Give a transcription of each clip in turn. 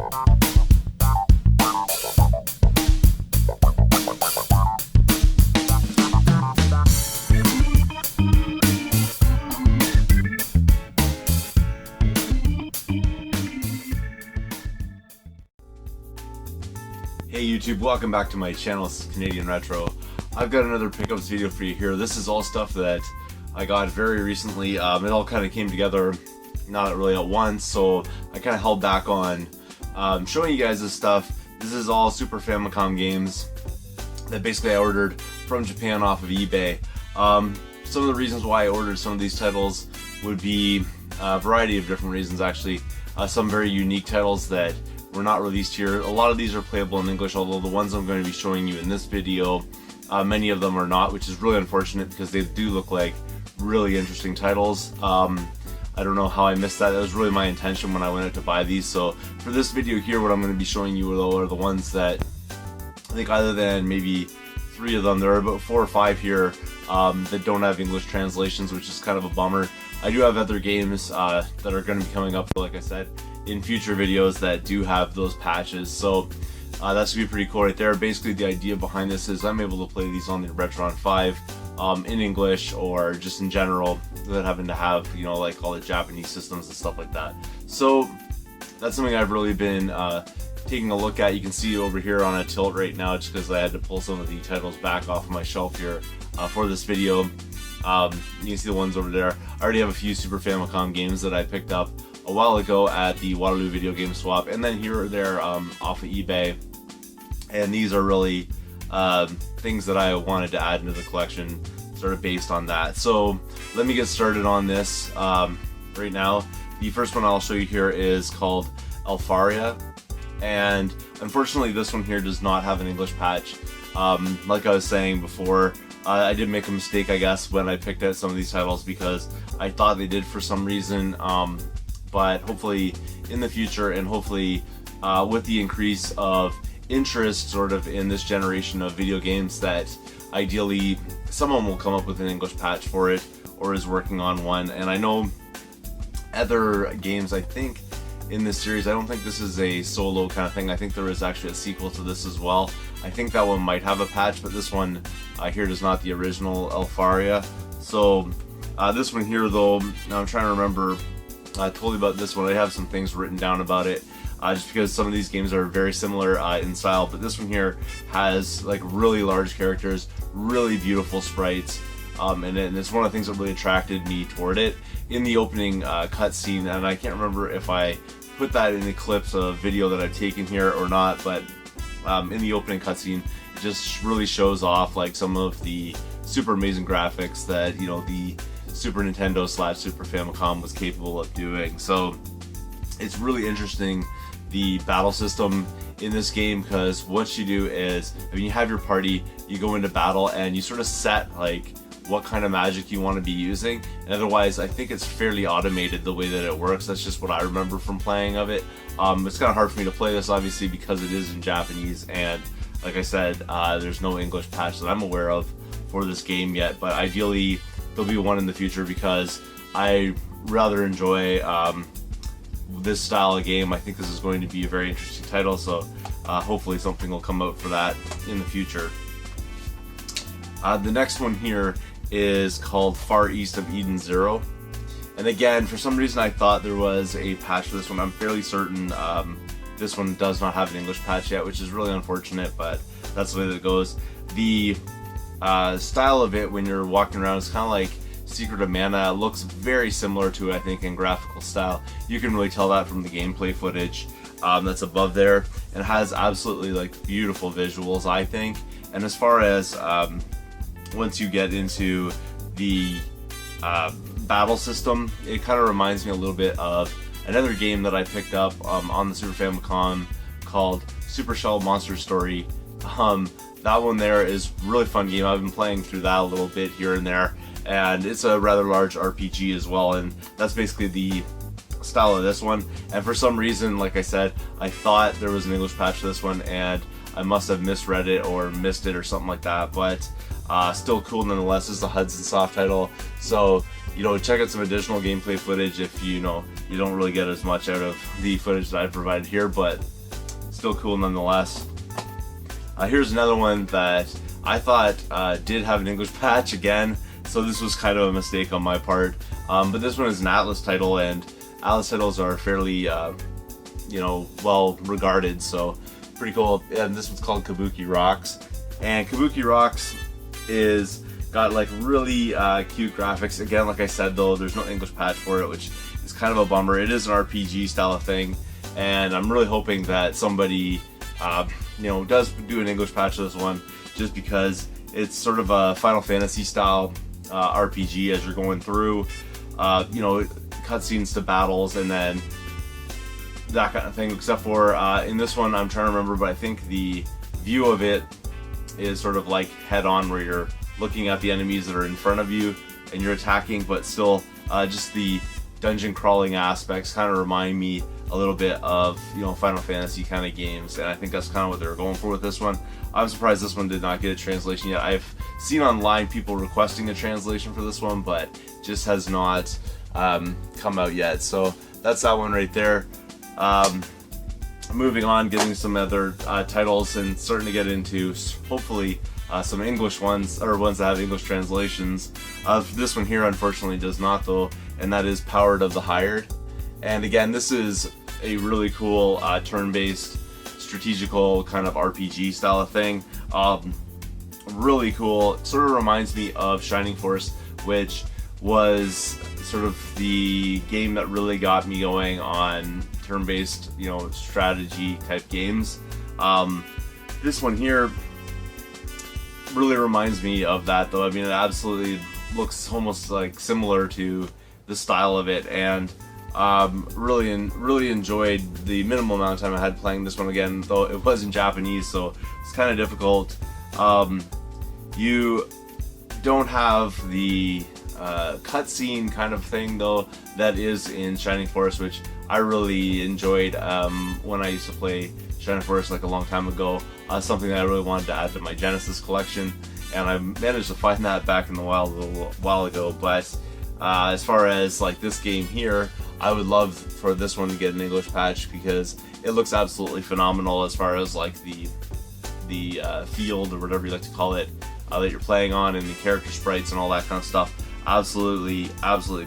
Hey YouTube, welcome back to my channel. This is Canadian Retro. I've got another pickups video for you here. This is all stuff that I got very recently. It all kind of came together, not really at once, so I kind of held back on showing you guys this stuff. This is all Super Famicom games that basically I ordered from Japan off of eBay. Some of the reasons why I ordered some of these titles would be a variety of different reasons actually. Some very unique titles that were not released here. A lot of these are playable in English, although the ones I'm going to be showing you in this video, many of them are not, which is really unfortunate because they do look like really interesting titles. I don't know how I missed that. That was really my intention when I went out to buy these. So for this video here, what I'm going to be showing you though are the ones that I think, other than maybe 3 of them, there are about 4 or 5 here that don't have English translations, which is kind of a bummer. I do have other games that are going to be coming up, like I said, in future videos that do have those patches, so that's gonna be pretty cool right there. Basically the idea behind this is I'm able to play these on the Retron 5 in English, or just in general, without having to have, you know, like all the Japanese systems and stuff like that. So that's something I've really been taking a look at. You can see over here on a tilt right now just because I had to pull some of the titles back off of my shelf here for this video. You can see the ones over there. I already have a few Super Famicom games that I picked up a while ago at the Waterloo Video Game Swap, and then here or there off of eBay, and these are really things that I wanted to add into the collection sort of based on that. So let me get started on this right now. The first one I'll show you here is called Aria, and unfortunately this one here does not have an English patch. Like I was saying before, I did make a mistake, I guess, when I picked out some of these titles because I thought they did for some reason. But hopefully in the future, and hopefully with the increase of interest sort of in this generation of video games, that ideally someone will come up with an English patch for it or is working on one. And I know other games, I think in this series, I don't think this is a solo kind of thing. I think there is actually a sequel to this as well. I think that one might have a patch, but this one here does not, the original Aria. So this one here though, now I'm trying to remember totally about this one. I have some things written down about it just because some of these games are very similar in style, but this one here has like really large characters, really beautiful sprites, and it's one of the things that really attracted me toward it in the opening cutscene. And I can't remember if I put that in the clips of video that I've taken here or not, but in the opening cutscene it just really shows off like some of the super amazing graphics that, you know, the Super Nintendo / Super Famicom was capable of doing. So it's really interesting, the battle system in this game, because what you do is, I mean, you have your party, you go into battle, and you sort of set like what kind of magic you want to be using, and otherwise I think it's fairly automated the way that it works. That's just what I remember from playing of it. It's kind of hard for me to play this obviously because it is in Japanese, and like I said, there's no English patch that I'm aware of for this game yet, but ideally there'll be one in the future because I rather enjoy this style of game. I think this is going to be a very interesting title, so hopefully something will come out for that in the future. The next one here is called Far East of Eden 0, and again, for some reason I thought there was a patch for this one. I'm fairly certain this one does not have an English patch yet, which is really unfortunate, but that's the way that it goes. The style of it when you're walking around is kind of like Secret of Mana. It looks very similar to it, I think, in graphical style. You can really tell that from the gameplay footage that's above there, and it has absolutely like beautiful visuals, I think. And as far as once you get into the battle system, it kind of reminds me a little bit of another game that I picked up on the Super Famicom called Super Shell Monster Story. That one there is a really fun game. I've been playing through that a little bit here and there, and it's a rather large RPG as well, and that's basically the style of this one. And for some reason, like I said, I thought there was an English patch for this one, and I must have misread it or missed it or something like that, but still cool nonetheless. This is the Hudson Soft title, so you know, check out some additional gameplay footage if you know you don't really get as much out of the footage that I provided here, but still cool nonetheless. Here's another one that I thought did have an English patch again, so this was kind of a mistake on my part. But this one is an Atlas title, and Atlas titles are fairly, you know, well regarded, so pretty cool. And this one's called Kabuki Rocks, and Kabuki Rocks is got like really cute graphics. Again, like I said though, there's no English patch for it, which is kind of a bummer. It is an RPG style of thing, and I'm really hoping that somebody you know, does do an English patch of this one, just because it's sort of a Final Fantasy style RPG as you're going through, you know, cutscenes to battles and then that kind of thing. Except for in this one, I'm trying to remember, but I think the view of it is sort of like head-on, where you're looking at the enemies that are in front of you and you're attacking, but still just the dungeon crawling aspects kind of remind me a little bit of, you know, Final Fantasy kind of games, and I think that's kind of what they were going for with this one. I'm surprised this one did not get a translation yet. I've seen online people requesting a translation for this one, but just has not come out yet. So that's that one right there. Moving on, getting some other titles and starting to get into hopefully some English ones, or ones that have English translations. This one here unfortunately does not though, and that is Powered of the Hired. And again, this is a really cool turn-based strategical kind of RPG style of thing. Really cool. It sort of reminds me of Shining Force, which was sort of the game that really got me going on turn-based, you know, strategy type games. This one here really reminds me of that though. I mean, it absolutely looks almost like similar to the style of it, and really enjoyed the minimal amount of time I had playing this one again, though it was in Japanese, so it's kind of difficult. You don't have the cutscene kind of thing though that is in Shining Force, which I really enjoyed when I used to play Shining Force like a long time ago. Something that I really wanted to add to my Genesis collection, and I managed to find that back in the wild a little while ago. But as far as like this game here, I would love for this one to get an English patch, because it looks absolutely phenomenal as far as like the field, or whatever you like to call it, that you're playing on, and the character sprites and all that kind of stuff. Absolutely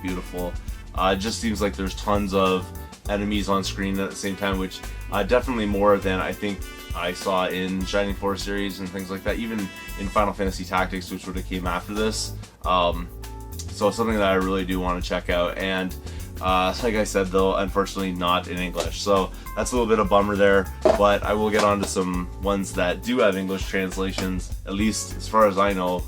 beautiful. It just seems like there's tons of enemies on screen at the same time, which definitely more than I think I saw in Shining Force series and things like that, even in Final Fantasy Tactics, which would have came after this. So something that I really do want to check out, and like I said though, unfortunately not in English, so that's a little bit of a bummer there, but I will get on to some ones that do have English translations, at least as far as I know.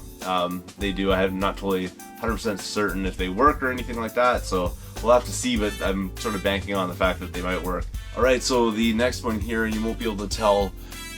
They do. I'm not totally 100% certain if they work or anything like that, so we'll have to see, but I'm sort of banking on the fact that they might work. Alright, so the next one here, you won't be able to tell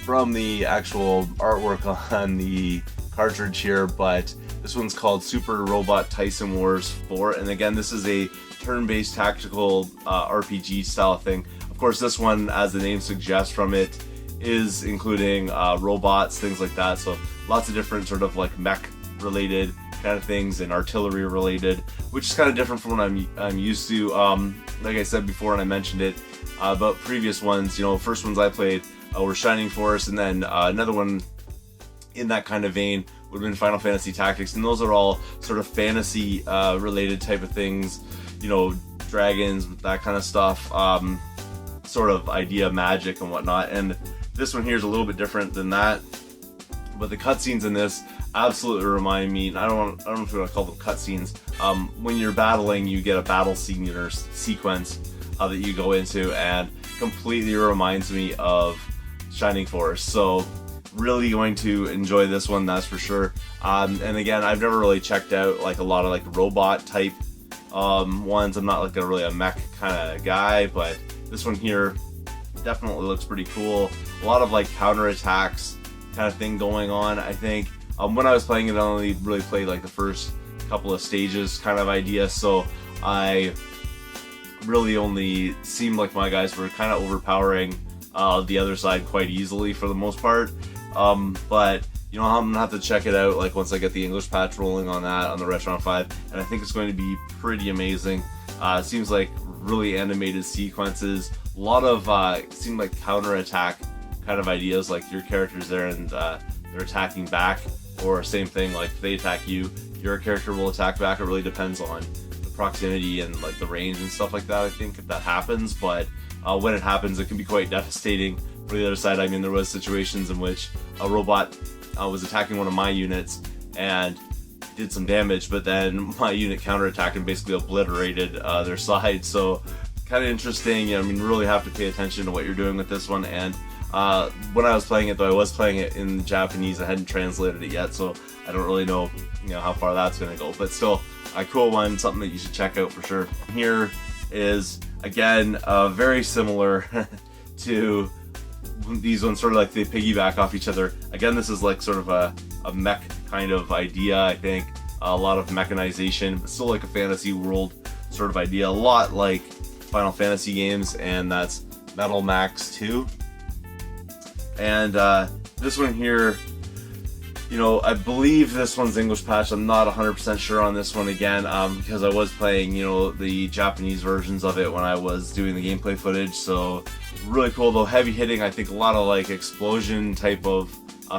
from the actual artwork on the cartridge here, but this one's called Super Robot Taisen Wars 4, and again, this is a turn-based tactical RPG style thing. Of course, this one, as the name suggests from it, is including robots, things like that, so lots of different sort of like mech related kind of things and artillery related, which is kind of different from what I'm used to. Like I said before, and I mentioned it about previous ones, you know, first ones I played were Shining Force, and then another one in that kind of vein would have been Final Fantasy Tactics, and those are all sort of fantasy related type of things, you know, dragons, that kind of stuff, sort of idea, magic and whatnot. And this one here is a little bit different than that, but the cutscenes in this absolutely remind me, I don't know if you want to call them cutscenes. When you're battling, you get a battle scene or sequence that you go into, and completely reminds me of Shining Force. So really going to enjoy this one, that's for sure. And again, I've never really checked out like a lot of like robot type ones. I'm not like really a mech kind of guy, but this one here definitely looks pretty cool. A lot of like counter attacks kind of thing going on, I think. When I was playing it, I only really played like the first couple of stages kind of idea, so I really only seemed like my guys were kind of overpowering the other side quite easily for the most part. But you know, I'm gonna have to check it out like once I get the English patch rolling on that on the Retron 5, and I think it's going to be pretty amazing. It seems like really animated sequences, a lot of seem like counterattack kind of ideas, like your character's there and they're attacking back, or same thing, like if they attack you, your character will attack back. It really depends on the proximity and like the range and stuff like that, I think, if that happens. But when it happens, it can be quite devastating for the other side. I mean, there was situations in which a robot was attacking one of my units and did some damage, but then my unit counterattacked and basically obliterated their side. So kind of interesting. I mean, really have to pay attention to what you're doing with this one. And when I was playing it, though, I was playing it in Japanese. I hadn't translated it yet, so I don't really know, how far that's going to go. But still, a cool one, something that you should check out for sure. Here is, again, very similar to these ones, sort of like they piggyback off each other. Again, this is like sort of a mech kind of idea, I think. A lot of mechanization, but still like a fantasy world sort of idea. A lot like Final Fantasy games, and that's Metal Max 2. And this one here, I believe this one's English patch. I'm not 100% sure on this one again, because I was playing, the Japanese versions of it when I was doing the gameplay footage. So really cool though, heavy hitting. I think a lot of like explosion type of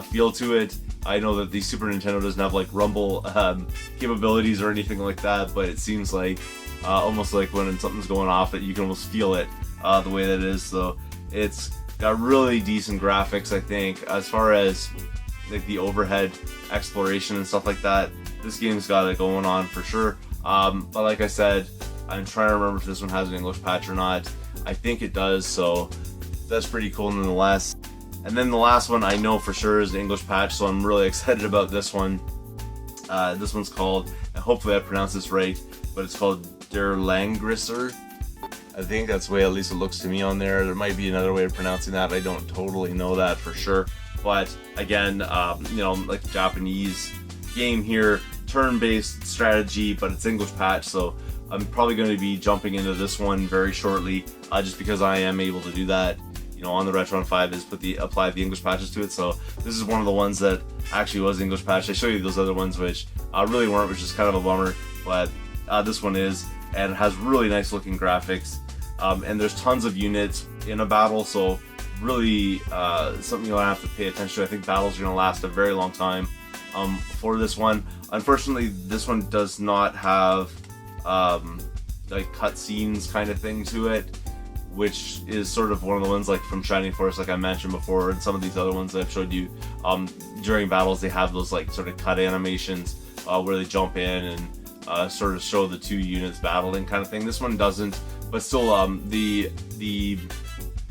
feel to it. I know that the Super Nintendo doesn't have like rumble capabilities or anything like that, but it seems like almost like when something's going off, that you can almost feel it the way that it is. So it's got really decent graphics, I think, as far as like the overhead exploration and stuff like that. This game's got it going on for sure. But like I said, I'm trying to remember if this one has an English patch or not. I think it does, so that's pretty cool nonetheless. And then the last one I know for sure is the English patch, so I'm really excited about this one. This one's called, and hopefully I pronounce this right, but it's called Der Languorous. I think that's the way at least it looks to me on there. There might be another way of pronouncing that. I don't totally know that for sure. But again, like a Japanese game here, turn-based strategy, but it's English patch, so I'm probably going to be jumping into this one very shortly, just because I am able to do that. On the Retron 5 is apply the English patches to it. So this is one of the ones that actually was English patch. I showed you those other ones which really weren't, which is kind of a bummer, but this one is, and it has really nice looking graphics. And there's tons of units in a battle, so really something you'll have to pay attention to. I think battles are going to last a very long time for this one. Unfortunately, this one does not have like cutscenes kind of thing to it, which is sort of one of the ones like from Shining Force, like I mentioned before, and some of these other ones that I've showed you. During battles, they have those like sort of cut animations where they jump in and sort of show the two units battling kind of thing. This one doesn't, but still the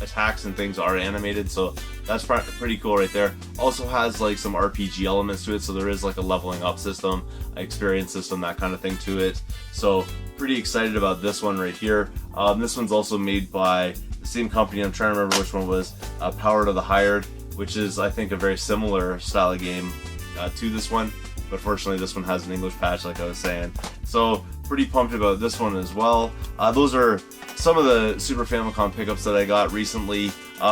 attacks and things are animated, so that's pretty cool right there. Also has like some RPG elements to it, so there is like a leveling up system, experience system, that kind of thing to it. So pretty excited about this one right here. This one's also made by the same company. I'm trying to remember which one it was. Power to the Hired, which is I think a very similar style of game to this one, but fortunately this one has an English patch, like I was saying. So pretty pumped about this one as well. Those are some of the Super Famicom pickups that I got recently.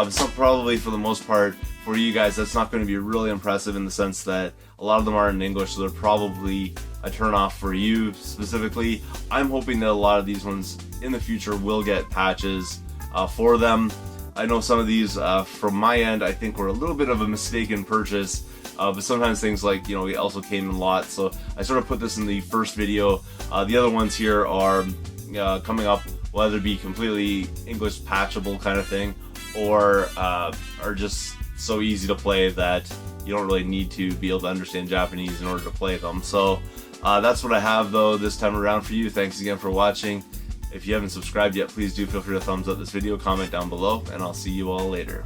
Some probably for the most part for you guys that's not going to be really impressive, in the sense that a lot of them are in English, so they're probably a turn off for you specifically. I'm hoping that a lot of these ones in the future will get patches for them. I know some of these from my end I think were a little bit of a mistaken purchase, but sometimes things like, we also came in lots, so I sort of put this in the first video. The other ones here are coming up, will either be completely English patchable kind of thing, or are just so easy to play that you don't really need to be able to understand Japanese in order to play them. So that's what I have though this time around for you. Thanks again for watching. If you haven't subscribed yet, please do feel free to thumbs up this video, comment down below, and I'll see you all later.